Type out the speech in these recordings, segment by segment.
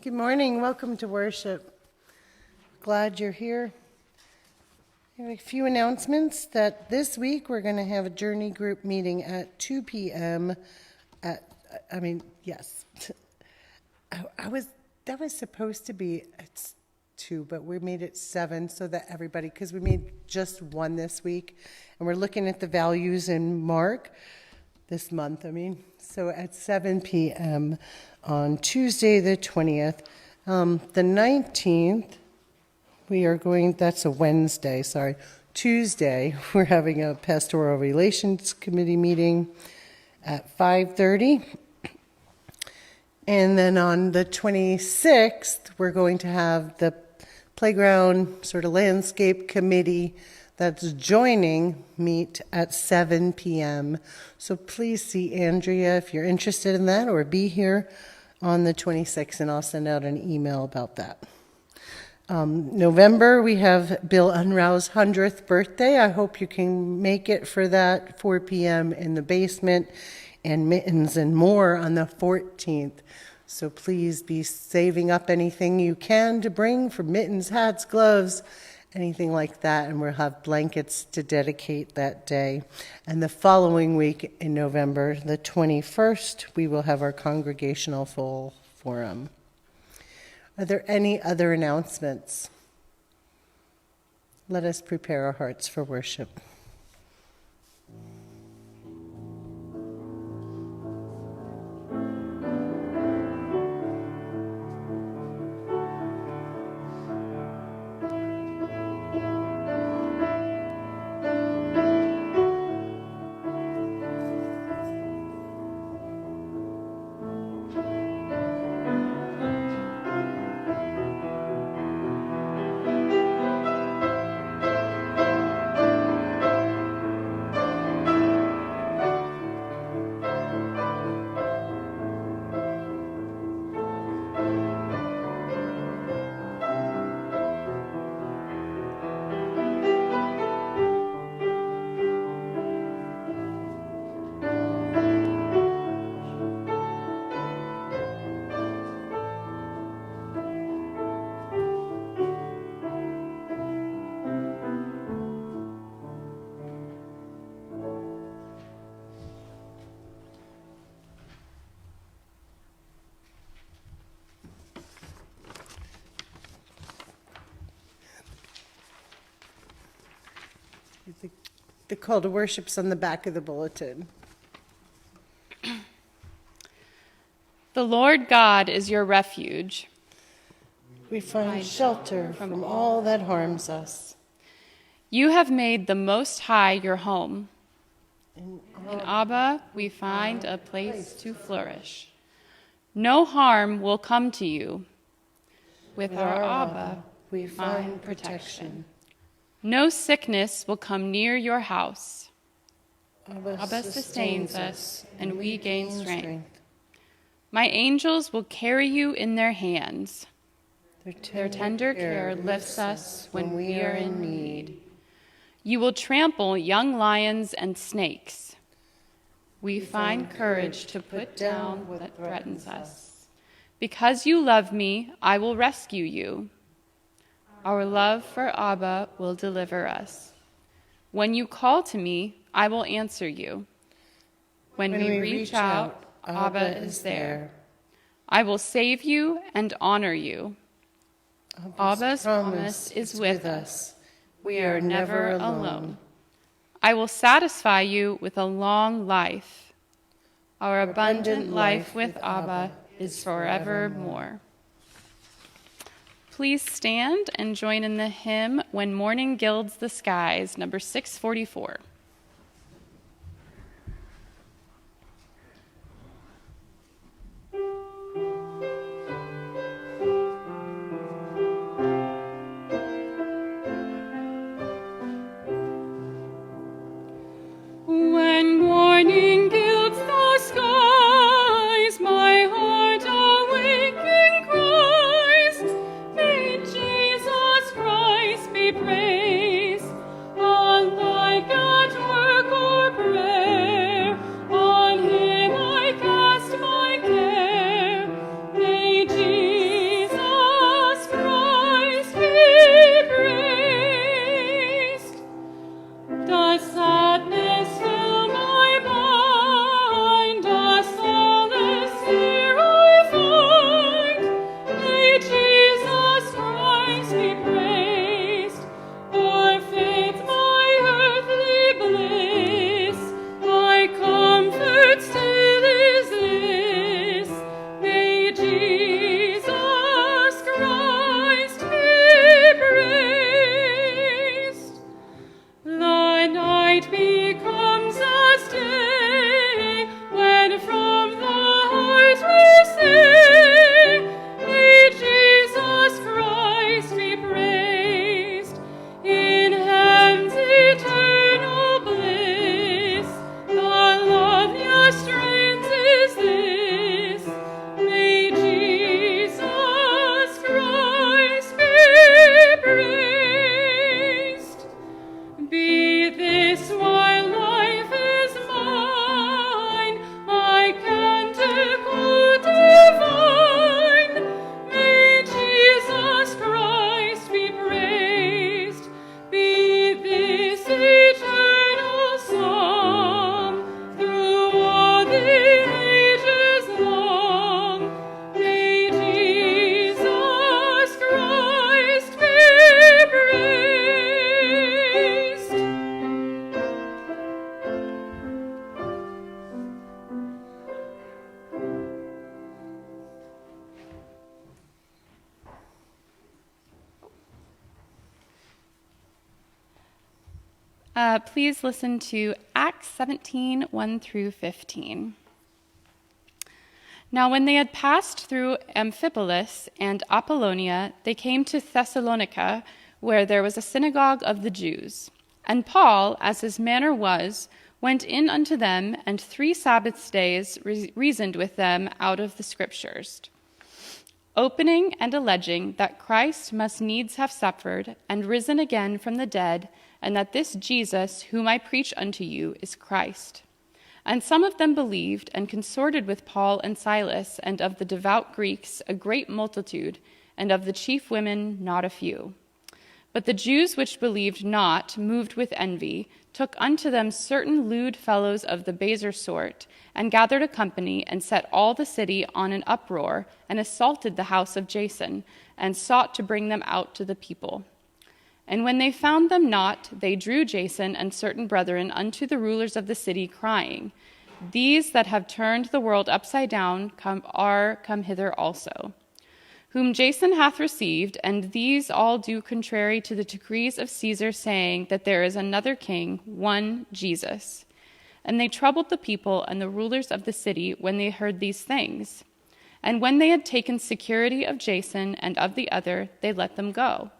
Good morning. Welcome to worship. Glad you're here. I have a few announcements that this week we're going to have a journey group meeting at 2 p.m. Yes. That was supposed to be at 2, but we made it 7 so that everybody, because we made just one this week, and we're looking at the values in Mark this month, So at 7 p.m. on Tuesday the 20th. The 19th, that's a Wednesday, Tuesday, we're having a Pastoral Relations Committee meeting at 5:30. And then on the 26th, we're going to have the Playground sort of Landscape Committee that's joining meet at 7 p.m. So please see Andrea if you're interested in that, or be here on the 26th, and I'll send out an email about that. November, we have Bill Unrau's 100th birthday. I hope you can make it for that, 4 p.m. in the basement, and Mittens and More on the 14th. So please be saving up anything you can to bring for mittens, hats, gloves, anything like that, and we'll have blankets to dedicate that day. And the following week in November, the 21st, we will have our Congregational Full Forum. Are there any other announcements? Let us prepare our hearts for worship. The call to worship's on the back of the bulletin. The Lord God is your refuge. We find shelter from all that harms us. You have made the Most High your home. In Abba, we find a place to flourish. No harm will come to you. With our Abba, we find protection. No sickness will come near your house. Abba sustains us, and we gain strength. My angels will carry you in their hands. Their tender care lifts us when we are in need. You will trample young lions and snakes. We find courage to put down what threatens us. Because you love me, I will rescue you. Our love for Abba will deliver us. When you call to me, I will answer you. When we reach out, Abba is there. I will save you and honor you. Abba's promise is with us. We are never alone. I will satisfy you with a long life. Our abundant life with Abba is forevermore. Please stand and join in the hymn When Morning Gilds the Skies, number 644. When morning gilds the skies, my heart awaking cries, may Jesus Christ be praised, alike at Please listen to Acts 17, 1 through 15. Now when they had passed through Amphipolis and Apollonia, they came to Thessalonica, where there was a synagogue of the Jews. And Paul, as his manner was, went in unto them, and 3 Sabbath days reasoned with them out of the Scriptures, opening and alleging that Christ must needs have suffered, and risen again from the dead, and that this Jesus, whom I preach unto you, is Christ. And some of them believed, and consorted with Paul and Silas, and of the devout Greeks a great multitude, and of the chief women not a few. But the Jews which believed not, moved with envy, took unto them certain lewd fellows of the baser sort, and gathered a company, and set all the city on an uproar, and assaulted the house of Jason, and sought to bring them out to the people. And when they found them not, they drew Jason and certain brethren unto the rulers of the city, crying, These that have turned the world upside down are come hither also, whom Jason hath received, and these all do contrary to the decrees of Caesar, saying that there is another king, one Jesus. And they troubled the people and the rulers of the city when they heard these things. And when they had taken security of Jason and of the other, they let them go.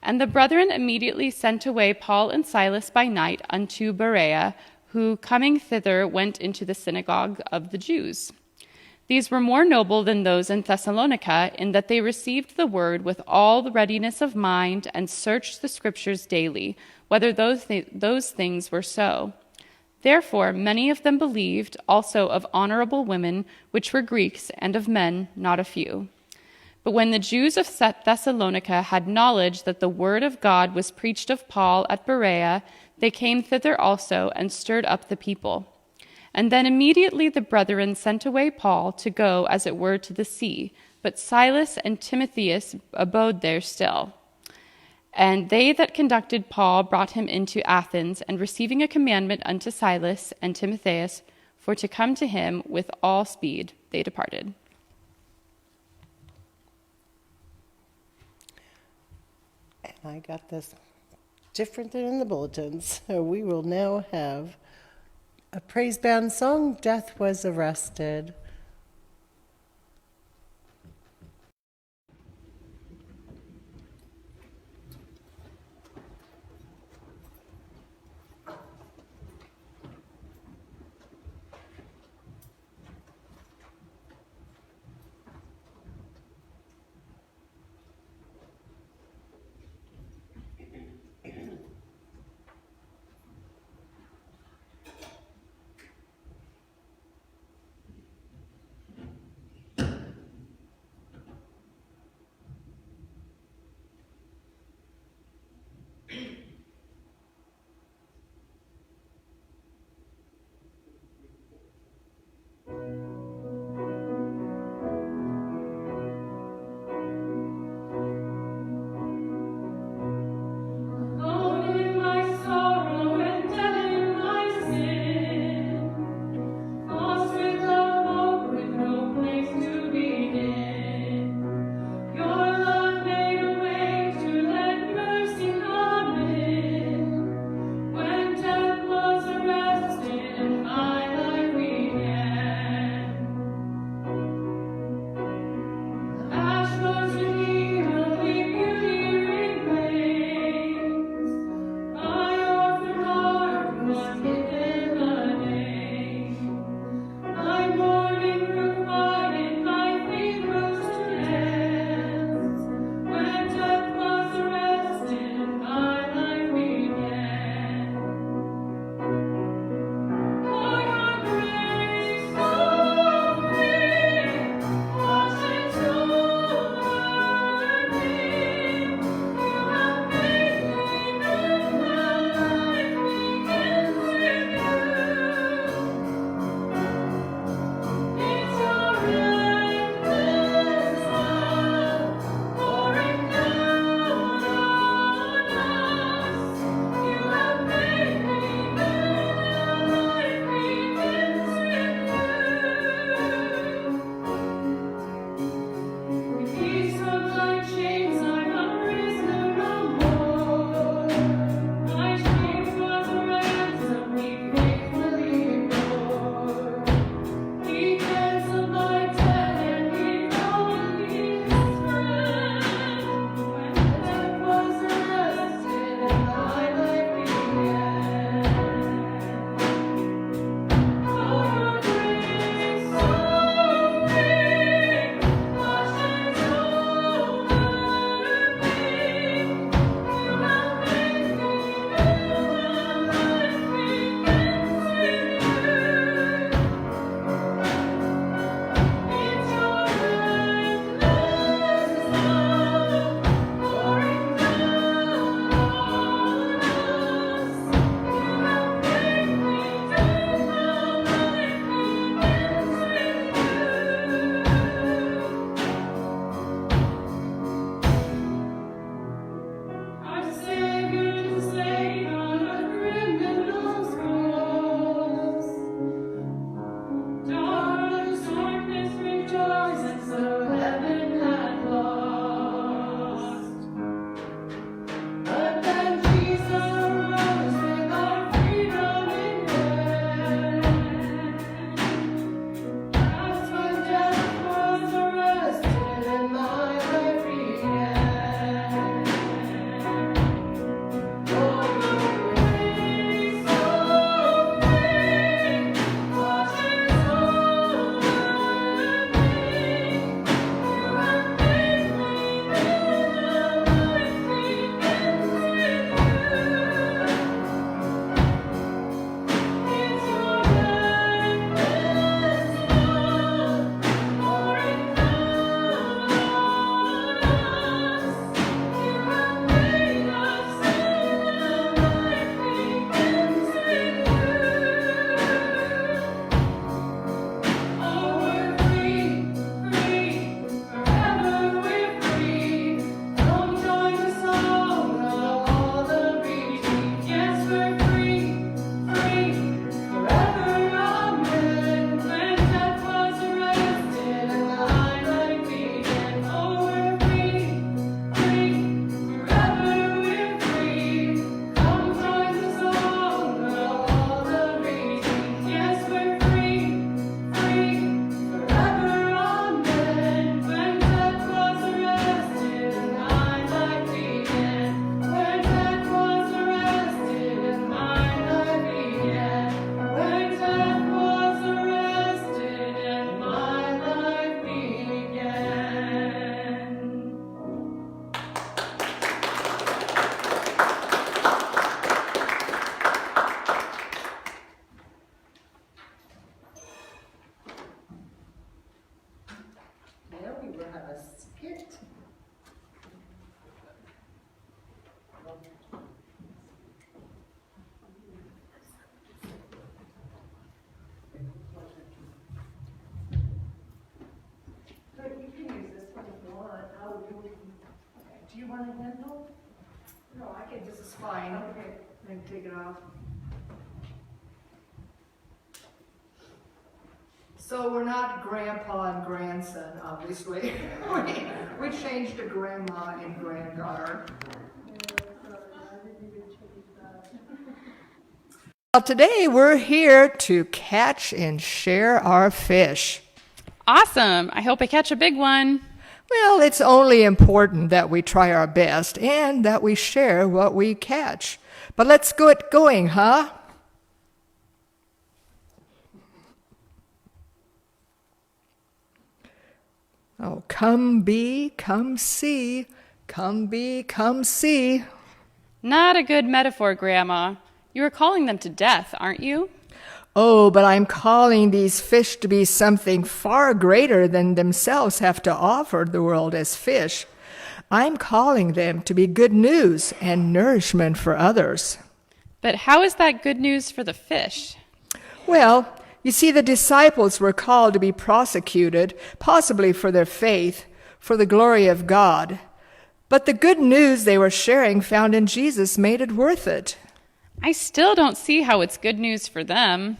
And the brethren immediately sent away Paul and Silas by night unto Berea, who coming thither went into the synagogue of the Jews. These were more noble than those in Thessalonica, in that they received the word with all the readiness of mind, and searched the Scriptures daily, whether those things were so. Therefore many of them believed, also of honorable women, which were Greeks, and of men not a few. But when the Jews of Thessalonica had knowledge that the word of God was preached of Paul at Berea, they came thither also, and stirred up the people. And then immediately the brethren sent away Paul to go, as it were, to the sea, but Silas and Timotheus abode there still. And they that conducted Paul brought him into Athens, and receiving a commandment unto Silas and Timotheus for to come to him with all speed, they departed. I got this different than in the bulletins. So we will now have a praise band song, Death Was Arrested. we'll have a skit. Good, you can use this one if you want. Do you want a handle? No, this is fine. Okay. I can take it off. So we're not grandpa and grandson, obviously. we changed to grandma and granddaughter. Well, today we're here to catch and share our fish. Awesome. I hope I catch a big one. Well, it's only important that we try our best and that we share what we catch. But let's get going, huh? Oh, come be, come see. Come be, come see. Not a good metaphor, Grandma. You are calling them to death, aren't you? Oh, but I'm calling these fish to be something far greater than themselves have to offer the world as fish. I'm calling them to be good news and nourishment for others. But how is that good news for the fish? Well, you see, the disciples were called to be prosecuted, possibly for their faith, for the glory of God. But the good news they were sharing found in Jesus made it worth it. I still don't see how it's good news for them.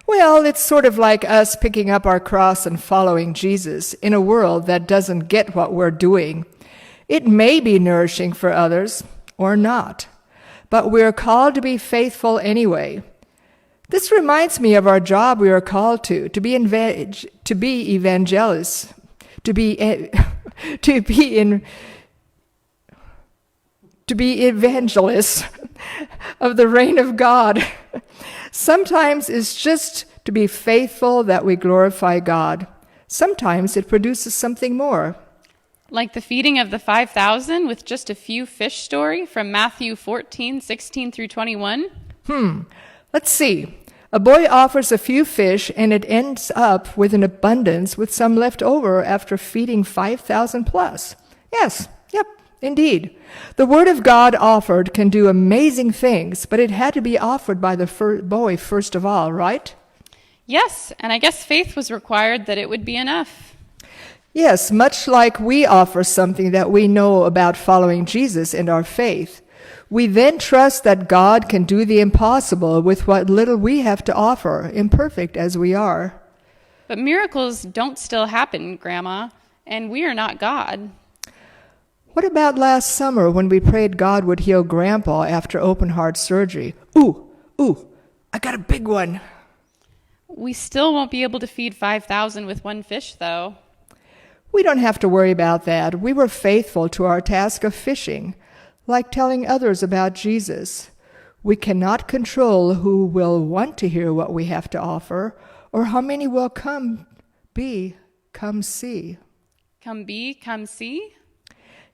Well, it's sort of like us picking up our cross and following Jesus in a world that doesn't get what we're doing. It may be nourishing for others or not, but we're called to be faithful anyway. This reminds me of our job we are called to be evangelists, to be evangelists of the reign of God. Sometimes it's just to be faithful that we glorify God. Sometimes it produces something more. Like the feeding of the 5,000 with just a few fish story from Matthew 14:16 through 21? Let's see. A boy offers a few fish and it ends up with an abundance with some left over after feeding 5,000 plus. Yes, indeed. The word of God offered can do amazing things, but it had to be offered by the boy first of all, right? Yes, and I guess faith was required that it would be enough. Yes, much like we offer something that we know about following Jesus and our faith. We then trust that God can do the impossible with what little we have to offer, imperfect as we are. But miracles don't still happen, Grandma, and we are not God. What about last summer when we prayed God would heal Grandpa after open heart surgery? Ooh, I got a big one. We still won't be able to feed 5,000 with one fish, though. We don't have to worry about that. We were faithful to our task of fishing, like telling others about Jesus. We cannot control who will want to hear what we have to offer, or how many will come see. Come see?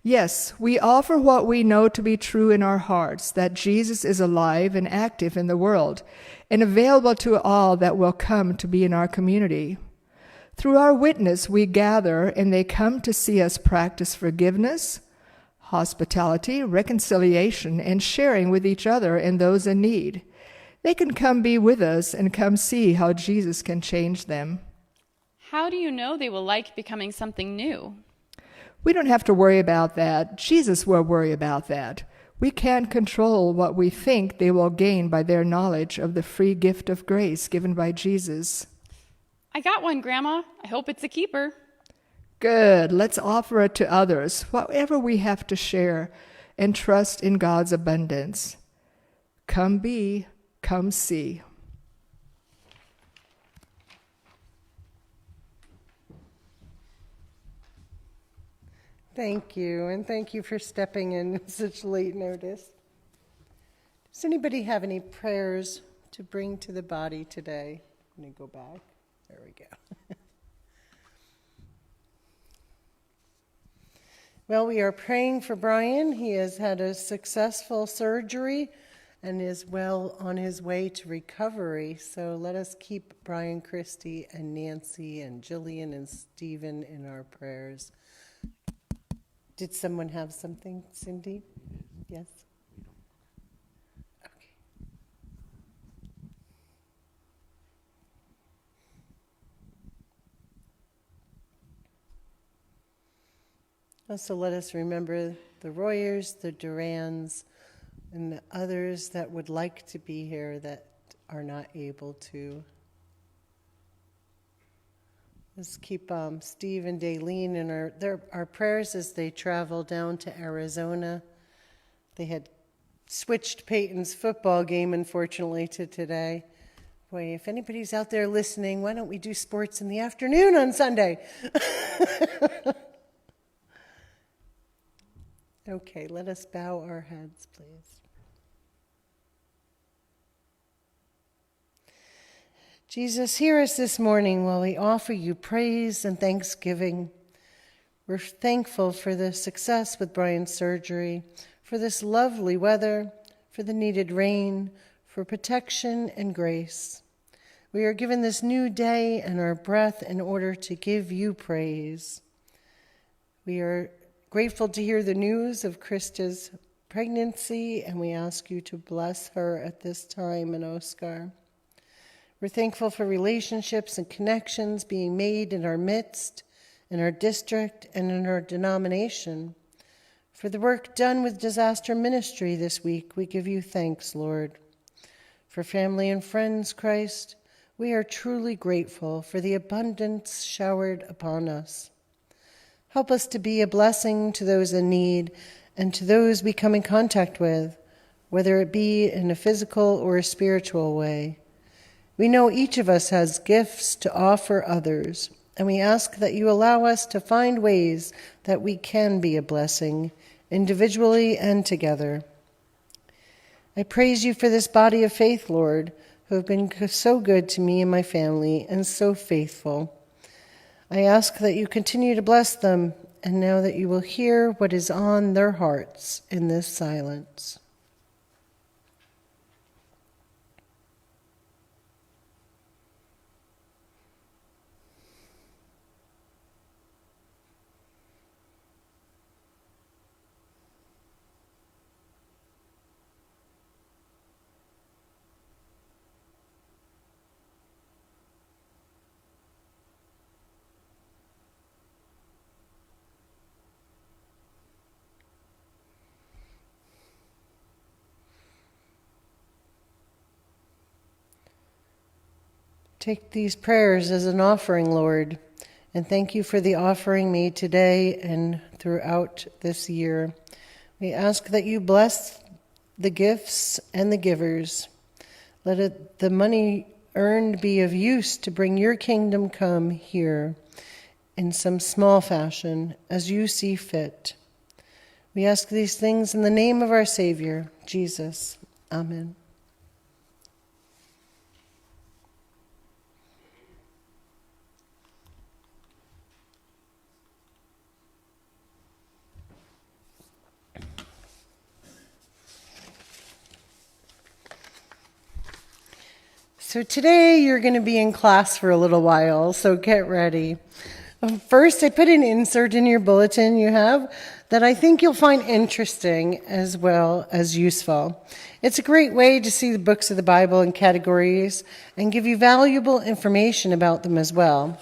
Yes, we offer what we know to be true in our hearts, that Jesus is alive and active in the world, and available to all that will come to be in our community. Through our witness, we gather, and they come to see us practice forgiveness, hospitality, reconciliation, and sharing with each other and those in need. They can come be with us and come see how Jesus can change them. How do you know they will like becoming something new? We don't have to worry about that. Jesus will worry about that. We can't control what we think they will gain by their knowledge of the free gift of grace given by Jesus. I got one, Grandma. I hope it's a keeper. Good. Let's offer it to others, whatever we have to share, and trust in God's abundance. Come be, come see. Thank you, and thank you for stepping in at such late notice. Does anybody have any prayers to bring to the body today? Let me go back. There we go. Well, we are praying for Brian. He has had a successful surgery, and is well on his way to recovery. So let us keep Brian Christie and Nancy and Jillian and Stephen in our prayers. Did someone have something, Cindy? Yes? Okay. Also, let us remember the Royers, the Durans, and the others that would like to be here that are not able to. Let's keep Steve and Daleen in our prayers as they travel down to Arizona. They had switched Peyton's football game, unfortunately, to today. Boy, if anybody's out there listening, why don't we do sports in the afternoon on Sunday? Okay, let us bow our heads, please. Jesus, hear us this morning while we offer you praise and thanksgiving. We're thankful for the success with Brian's surgery, for this lovely weather, for the needed rain, for protection and grace. We are given this new day and our breath in order to give you praise. We are grateful to hear the news of Krista's pregnancy, and we ask you to bless her at this time and Oscar. We're thankful for relationships and connections being made in our midst, in our district, and in our denomination. For the work done with disaster ministry this week, we give you thanks, Lord. For family and friends, Christ, we are truly grateful for the abundance showered upon us. Help us to be a blessing to those in need and to those we come in contact with, whether it be in a physical or a spiritual way. We know each of us has gifts to offer others, and we ask that you allow us to find ways that we can be a blessing, individually and together. I praise you for this body of faith, Lord, who have been so good to me and my family and so faithful. I ask that you continue to bless them, and now that you will hear what is on their hearts in this silence. Take these prayers as an offering, Lord, and thank you for the offering made today and throughout this year. We ask that you bless the gifts and the givers. Let the money earned be of use to bring your kingdom come here in some small fashion as you see fit. We ask these things in the name of our Savior, Jesus. Amen. So today you're going to be in class for a little while, so get ready. First, I put an insert in your bulletin you have that I think you'll find interesting as well as useful. It's a great way to see the books of the Bible in categories and give you valuable information about them as well.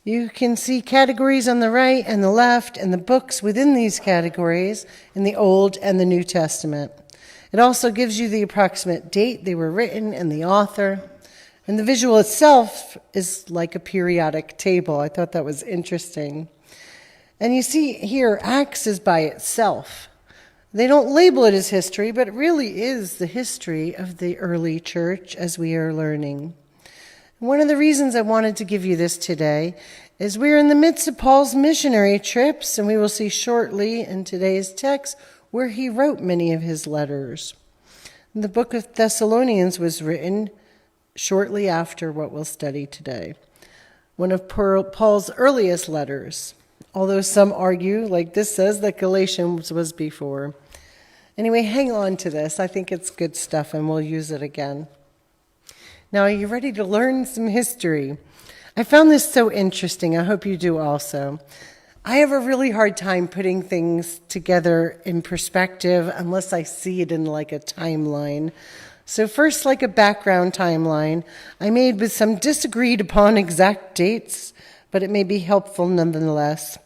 You can see categories on the right and the left and the books within these categories in the Old and the New Testament. It also gives you the approximate date they were written and the author. And the visual itself is like a periodic table. I thought that was interesting. And you see here, Acts is by itself. They don't label it as history, but it really is the history of the early church as we are learning. One of the reasons I wanted to give you this today is we're in the midst of Paul's missionary trips, and we will see shortly in today's text where he wrote many of his letters. The book of Thessalonians was written shortly after what we'll study today, one of Paul's earliest letters, although some argue, like this says, that Galatians was before. Anyway, hang on to this. I think it's good stuff, and we'll use it again. Now, are you ready to learn some history? I found this so interesting. I hope you do also. I have a really hard time putting things together in perspective unless I see it in like a timeline. So first, like a background timeline, I made with some disagreed upon exact dates, but it may be helpful nonetheless.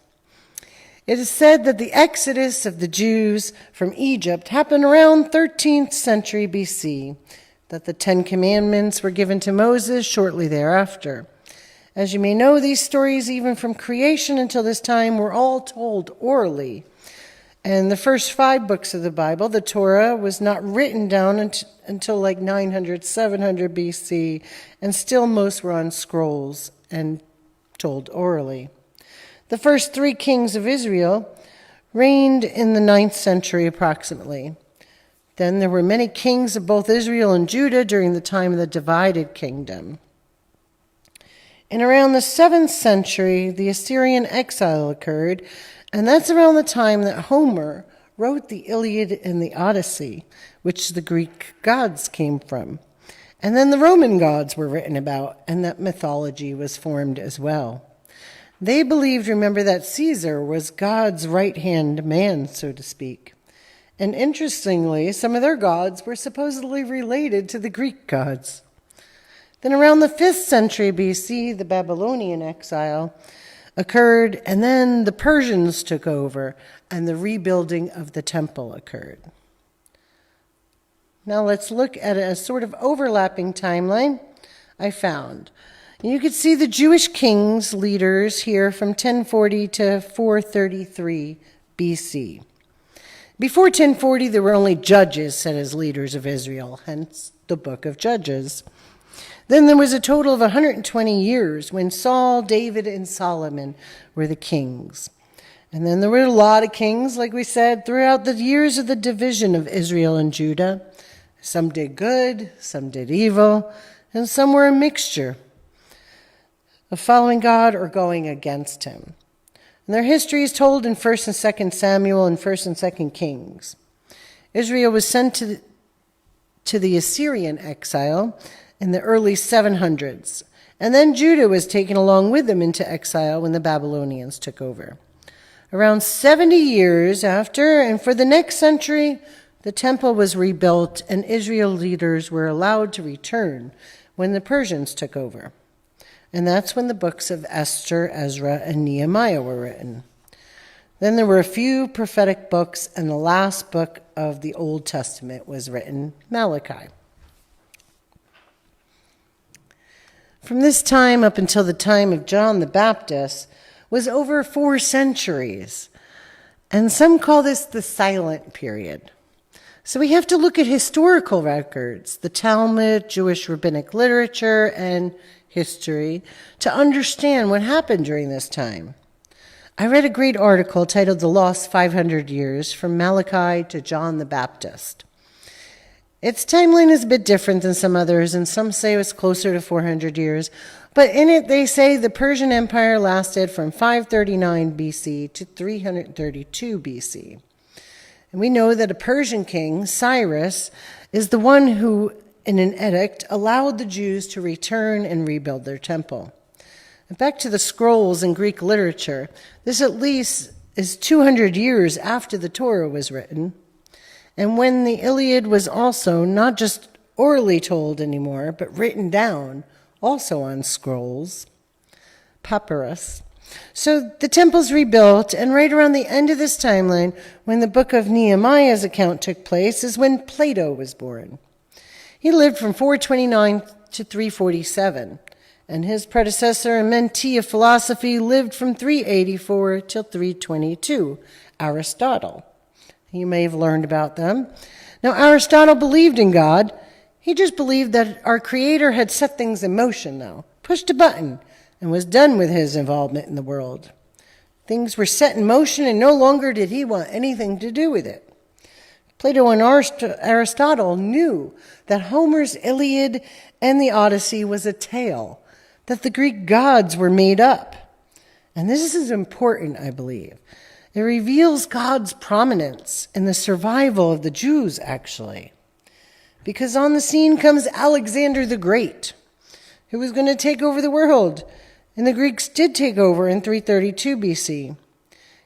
It is said that the exodus of the Jews from Egypt happened around 13th century BC, that the Ten Commandments were given to Moses shortly thereafter. As you may know, these stories, even from creation until this time, were all told orally. And the first 5 books of the Bible, the Torah, was not written down until like 900, 700 BC, and still most were on scrolls and told orally. The first 3 kings of Israel reigned in the 9th century approximately. Then there were many kings of both Israel and Judah during the time of the divided kingdom. In around the 7th century, the Assyrian exile occurred, and that's around the time that Homer wrote the Iliad and the Odyssey, which the Greek gods came from. And then the Roman gods were written about, and that mythology was formed as well. They believed, remember, that Caesar was God's right-hand man, so to speak. And interestingly, some of their gods were supposedly related to the Greek gods. Then around the 5th century BC, the Babylonian exile occurred, and then the Persians took over, and the rebuilding of the temple occurred. Now let's look at a sort of overlapping timeline I found. You can see the Jewish kings, leaders here from 1040 to 433 BC. Before 1040, there were only judges set as leaders of Israel, hence the book of Judges. Then there was a total of 120 years when Saul, David, and Solomon were the kings. And then there were a lot of kings, like we said, throughout the years of the division of Israel and Judah. Some did good, some did evil, and some were a mixture of following God or going against him. And their history is told in 1st and 2nd Samuel and 1st and 2nd Kings. Israel was sent to the Assyrian exile in the early 700s, and then Judah was taken along with them into exile when the Babylonians took over. Around 70 years after, and for the next century, the temple was rebuilt and Israel leaders were allowed to return when the Persians took over. And that's when the books of Esther, Ezra, and Nehemiah were written. Then there were a few prophetic books, and the last book of the Old Testament was written, Malachi. From this time up until the time of John the Baptist was over 4 centuries. And some call this the silent period. So we have to look at historical records, the Talmud, Jewish rabbinic literature, and history to understand what happened during this time. I read a great article titled The Lost 500 Years from Malachi to John the Baptist. Its timeline is a bit different than some others, and some say it was closer to 400 years. But in it, they say the Persian Empire lasted from 539 BC to 332 BC. And we know that a Persian king, Cyrus, is the one who, in an edict, allowed the Jews to return and rebuild their temple. And back to the scrolls in Greek literature, this at least is 200 years after the Torah was written, and when the Iliad was also not just orally told anymore, but written down, also on scrolls, papyrus. So the temple's rebuilt, and right around the end of this timeline, when the book of Nehemiah's account took place, is when Plato was born. He lived from 429 to 347, and his predecessor and mentee of philosophy lived from 384 till 322, Aristotle. You may have learned about them. Now, Aristotle believed in God. He just believed that our Creator had set things in motion now, pushed a button, and was done with his involvement in the world. Things were set in motion, and no longer did he want anything to do with it. Plato and Aristotle knew that Homer's Iliad and the Odyssey was a tale, that the Greek gods were made up. And this is important, I believe. It reveals God's prominence in the survival of the Jews, actually. Because on the scene comes Alexander the Great, who was going to take over the world. And the Greeks did take over in 332 BC.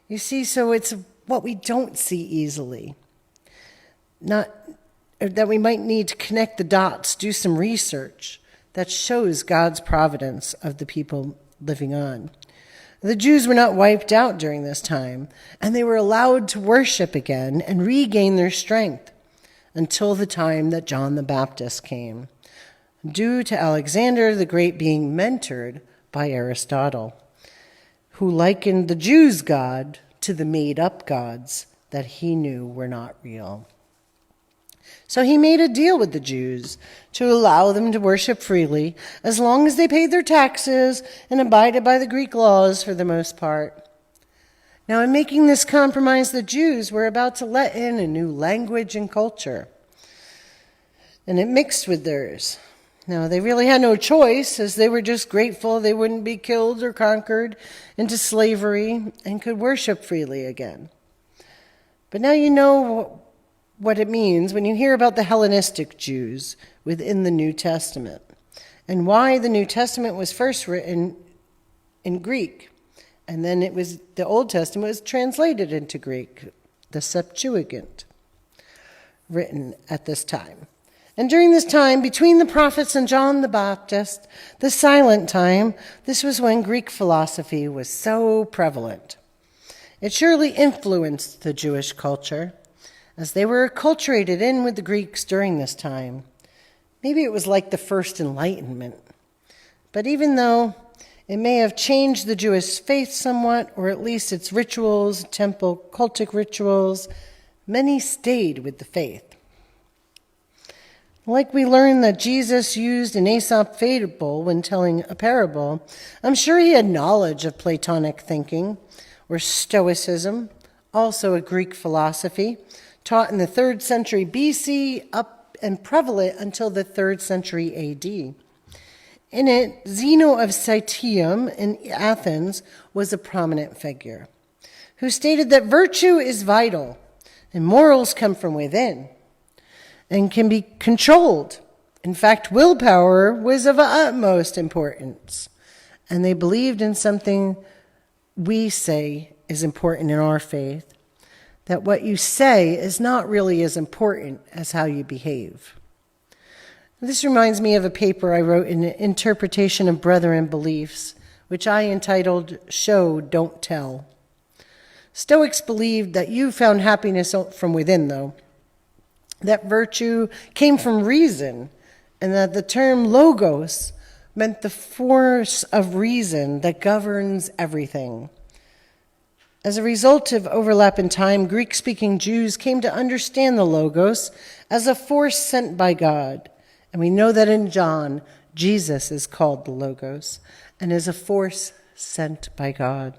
You see, so it's what we don't see easily. Not that we might need to connect the dots, do some research that shows God's providence of the people living on. The Jews were not wiped out during this time, and they were allowed to worship again and regain their strength until the time that John the Baptist came, due to Alexander the Great being mentored by Aristotle, who likened the Jews' God to the made-up gods that he knew were not real. So he made a deal with the Jews to allow them to worship freely as long as they paid their taxes and abided by the Greek laws for the most part. Now, in making this compromise, the Jews were about to let in a new language and culture, and it mixed with theirs. Now, they really had no choice, as they were just grateful they wouldn't be killed or conquered into slavery and could worship freely again. But now you know what it means when you hear about the Hellenistic Jews within the New Testament and why the New Testament was first written in Greek, and then the Old Testament was translated into Greek, the Septuagint, written at this time. And during this time, between the prophets and John the Baptist, the silent time, this was when Greek philosophy was so prevalent. It surely influenced the Jewish culture, as they were acculturated in with the Greeks during this time. Maybe it was like the First Enlightenment. But even though it may have changed the Jewish faith somewhat, or at least its rituals, temple, cultic rituals, many stayed with the faith. Like we learned that Jesus used an Aesop fable when telling a parable, I'm sure he had knowledge of Platonic thinking, or Stoicism, also a Greek philosophy, taught in the 3rd century BC up and prevalent until the 3rd century AD. In it, Zeno of Citium in Athens was a prominent figure who stated that virtue is vital and morals come from within and can be controlled. In fact, willpower was of utmost importance, and they believed in something we say is important in our faith, that what you say is not really as important as how you behave. This reminds me of a paper I wrote in Interpretation of Brethren Beliefs, which I entitled Show, Don't Tell. Stoics believed that you found happiness from within, though, that virtue came from reason, and that the term logos meant the force of reason that governs everything. As a result of overlap in time, Greek-speaking Jews came to understand the Logos as a force sent by God. And we know that in John, Jesus is called the Logos and is a force sent by God.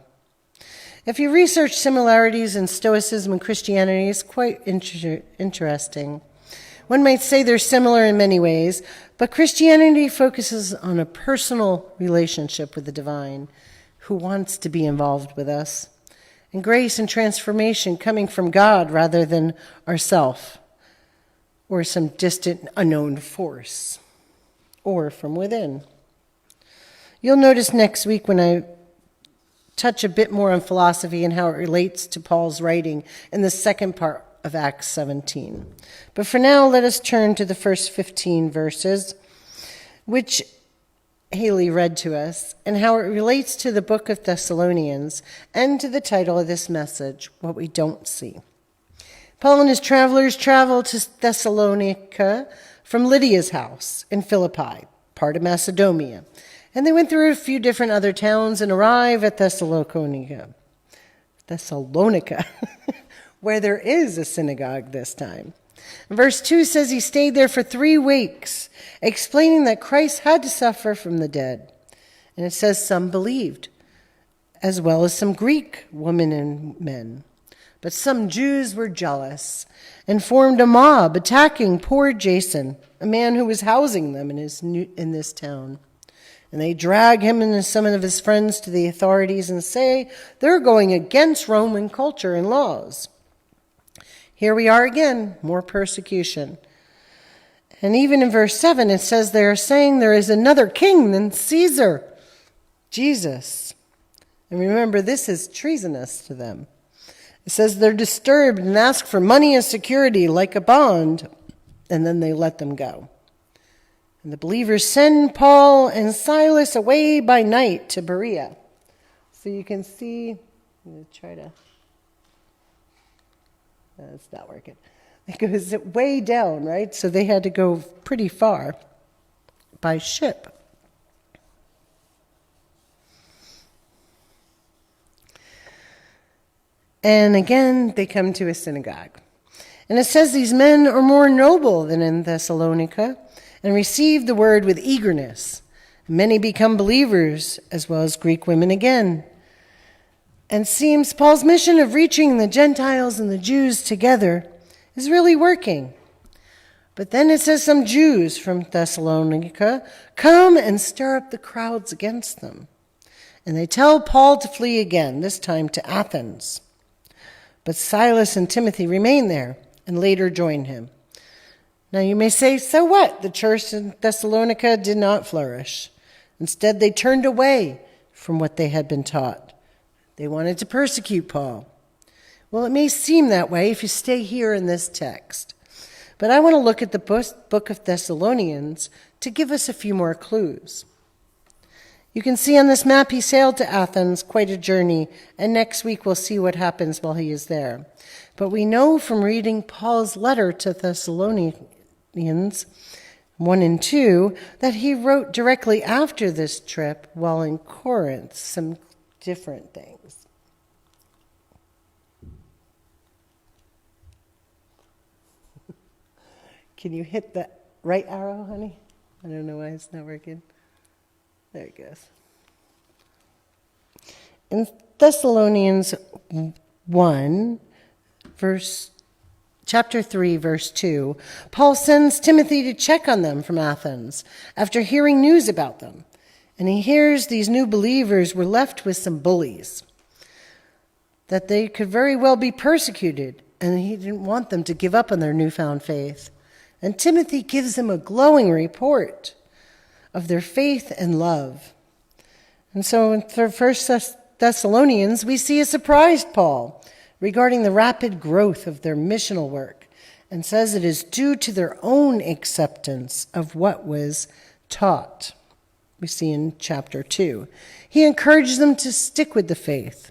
If you research similarities in Stoicism and Christianity, it's quite interesting. One might say they're similar in many ways, but Christianity focuses on a personal relationship with the divine who wants to be involved with us, and grace and transformation coming from God rather than ourself or some distant unknown force or from within. You'll notice next week when I touch a bit more on philosophy and how it relates to Paul's writing in the second part of Acts 17. But for now, let us turn to the first 15 verses, which Haley read to us, and how it relates to the book of Thessalonians and to the title of this message, What We Don't See. Paul and his travelers traveled to Thessalonica from Lydia's house in Philippi, part of Macedonia, and they went through a few different other towns and arrived at Thessalonica, where there is a synagogue this time. Verse 2 says he stayed there for 3 weeks, explaining that Christ had to suffer from the dead. And it says some believed, as well as some Greek women and men. But some Jews were jealous and formed a mob attacking poor Jason, a man who was housing them in this town. And they drag him and some of his friends to the authorities and say they're going against Roman culture and laws. Here we are again, more persecution. And even in verse 7, it says they are saying there is another king than Caesar, Jesus. And remember, this is treasonous to them. It says they're disturbed and ask for money as security, like a bond, and then they let them go. And the believers send Paul and Silas away by night to Berea. So you can see, I'm going to try to, it's not working. It goes way down, right? So they had to go pretty far by ship. And again, they come to a synagogue. And it says these men are more noble than in Thessalonica and receive the word with eagerness. Many become believers, as well as Greek women again. And seems Paul's mission of reaching the Gentiles and the Jews together is really working. But then it says some Jews from Thessalonica come and stir up the crowds against them. And they tell Paul to flee again, this time to Athens. But Silas and Timothy remain there and later join him. Now you may say, so what? The church in Thessalonica did not flourish. Instead, they turned away from what they had been taught. They wanted to persecute Paul. Well, it may seem that way if you stay here in this text. But I want to look at the book of Thessalonians to give us a few more clues. You can see on this map he sailed to Athens, quite a journey, and next week we'll see what happens while he is there. But we know from reading Paul's letter to Thessalonians 1 and 2 that he wrote directly after this trip while in Corinth some different things. Can you hit the right arrow, honey? I don't know why it's not working. There it goes. In Thessalonians 1, chapter 3, verse 2, Paul sends Timothy to check on them from Athens after hearing news about them. And he hears these new believers were left with some bullies, that they could very well be persecuted, and he didn't want them to give up on their newfound faith. And Timothy gives them a glowing report of their faith and love. And so in 1 Thessalonians, we see a surprised Paul regarding the rapid growth of their missional work and says it is due to their own acceptance of what was taught. We see in chapter 2. He encourages them to stick with the faith,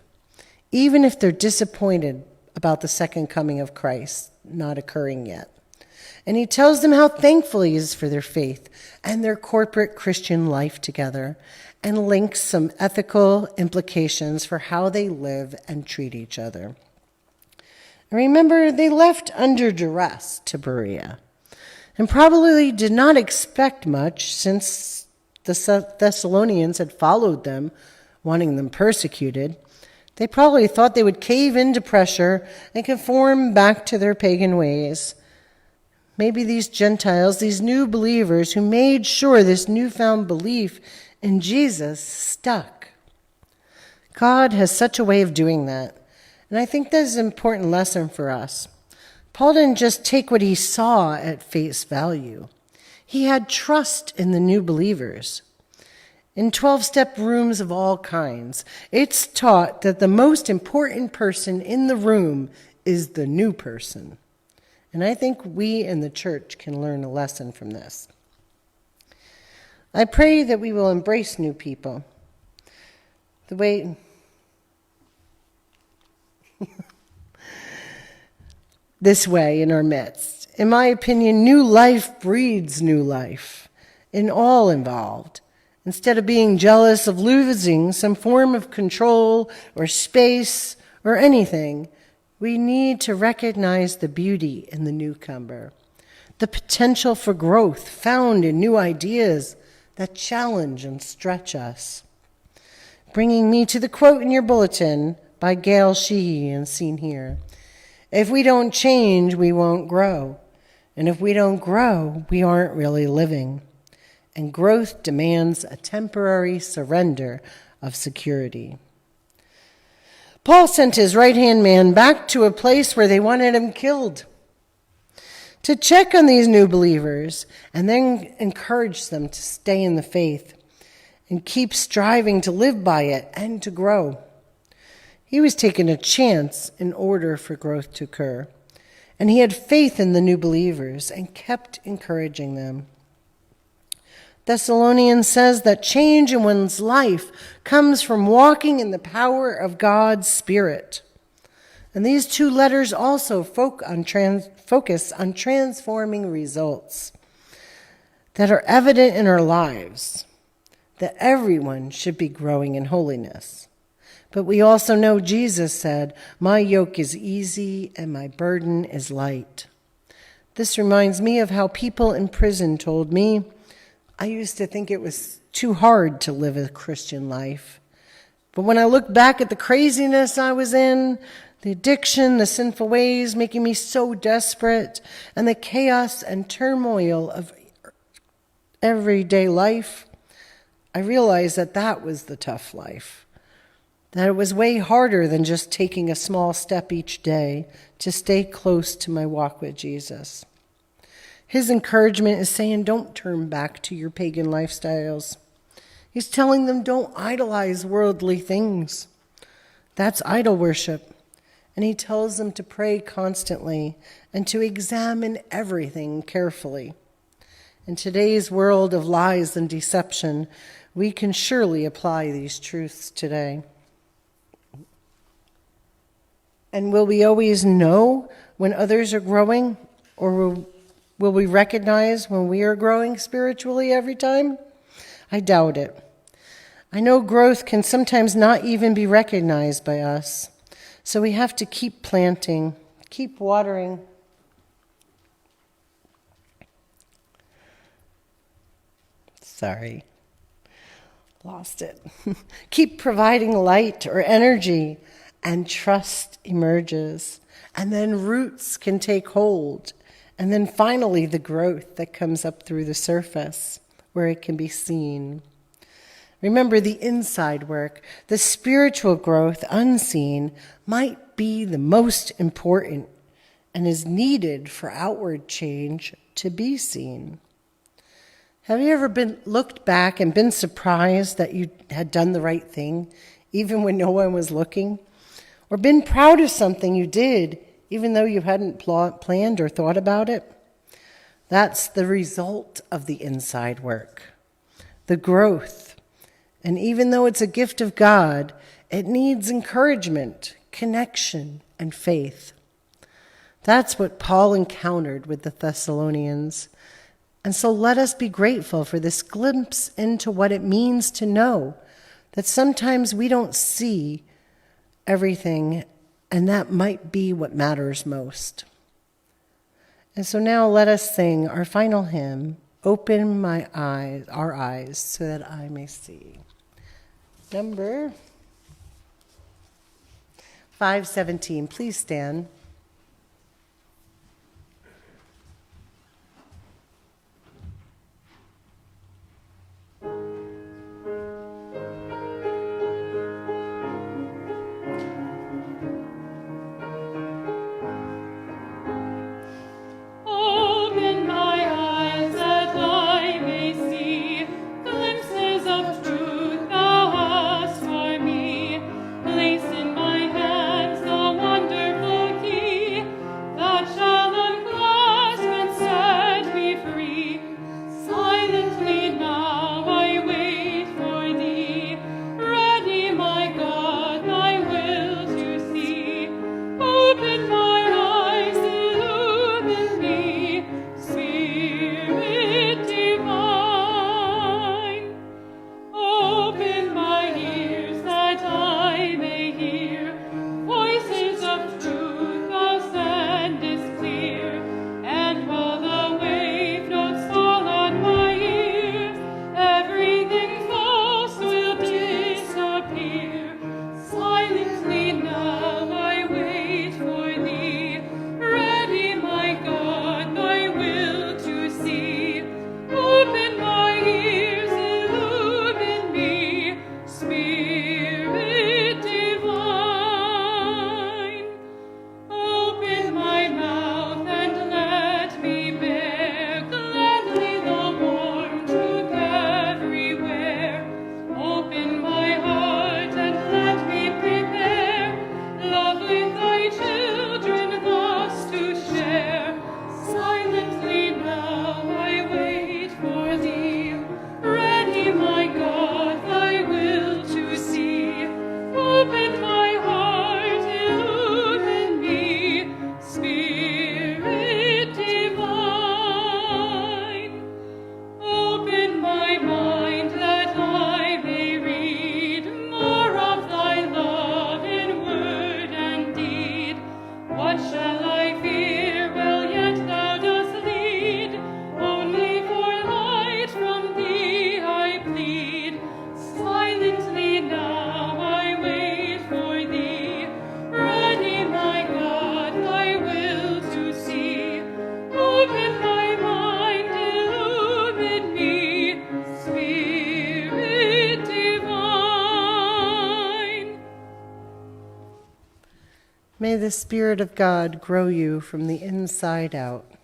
even if they're disappointed about the second coming of Christ not occurring yet. And he tells them how thankful he is for their faith and their corporate Christian life together, and links some ethical implications for how they live and treat each other. And remember, they left under duress to Berea, and probably did not expect much since the Thessalonians had followed them, wanting them persecuted. They probably thought they would cave into pressure and conform back to their pagan ways. Maybe these Gentiles, these new believers who made sure this newfound belief in Jesus stuck. God has such a way of doing that. And I think that's an important lesson for us. Paul didn't just take what he saw at face value. He had trust in the new believers. In 12-step rooms of all kinds, it's taught that the most important person in the room is the new person. And I think we in the church can learn a lesson from this. I pray that we will embrace new people the way this way in our midst. In my opinion, new life breeds new life in all involved. Instead of being jealous of losing some form of control or space or anything, we need to recognize the beauty in the newcomer, the potential for growth found in new ideas that challenge and stretch us. Bringing me to the quote in your bulletin by Gail Sheehy and seen here. If we don't change, we won't grow. And if we don't grow, we aren't really living. and growth demands a temporary surrender of security. Paul sent his right-hand man back to a place where they wanted him killed to check on these new believers and then encourage them to stay in the faith and keep striving to live by it and to grow. He was taking a chance in order for growth to occur, and he had faith in the new believers and kept encouraging them. Thessalonians says that change in one's life comes from walking in the power of God's Spirit. And these two letters also focus on transforming results that are evident in our lives, that everyone should be growing in holiness. But we also know Jesus said, "My yoke is easy and my burden is light." This reminds me of how people in prison told me, I used to think it was too hard to live a Christian life. But when I look back at the craziness I was in, the addiction, the sinful ways making me so desperate, and the chaos and turmoil of everyday life, I realized that that was the tough life. That it was way harder than just taking a small step each day to stay close to my walk with Jesus. His encouragement is saying, don't turn back to your pagan lifestyles. He's telling them, don't idolize worldly things. That's idol worship. And he tells them to pray constantly and to examine everything carefully. In today's world of lies and deception, we can surely apply these truths today. And will we always know when others are growing, or will we recognize when we are growing spiritually every time? I doubt it. I know growth can sometimes not even be recognized by us. So we have to keep planting, keep watering. Sorry, lost it. Keep providing light or energy, and trust emerges. And then roots can take hold. And then finally the growth that comes up through the surface where it can be seen. Remember, the inside work, the spiritual growth unseen, might be the most important and is needed for outward change to be seen. Have you ever looked back and been surprised that you had done the right thing, even when no one was looking? Or been proud of something you did, even though you hadn't planned or thought about it? That's the result of the inside work, the growth. And even though it's a gift of God, it needs encouragement, connection, and faith. That's what Paul encountered with the Thessalonians. And so let us be grateful for this glimpse into what it means to know that sometimes we don't see everything, and that might be what matters most. And so now let us sing our final hymn, "Open our eyes, so that I may see." Number 517, please stand. Open my eyes that I may see glimpses of truth thou hast for me. Place in my hands the wonderful key. May the Spirit of God grow you from the inside out.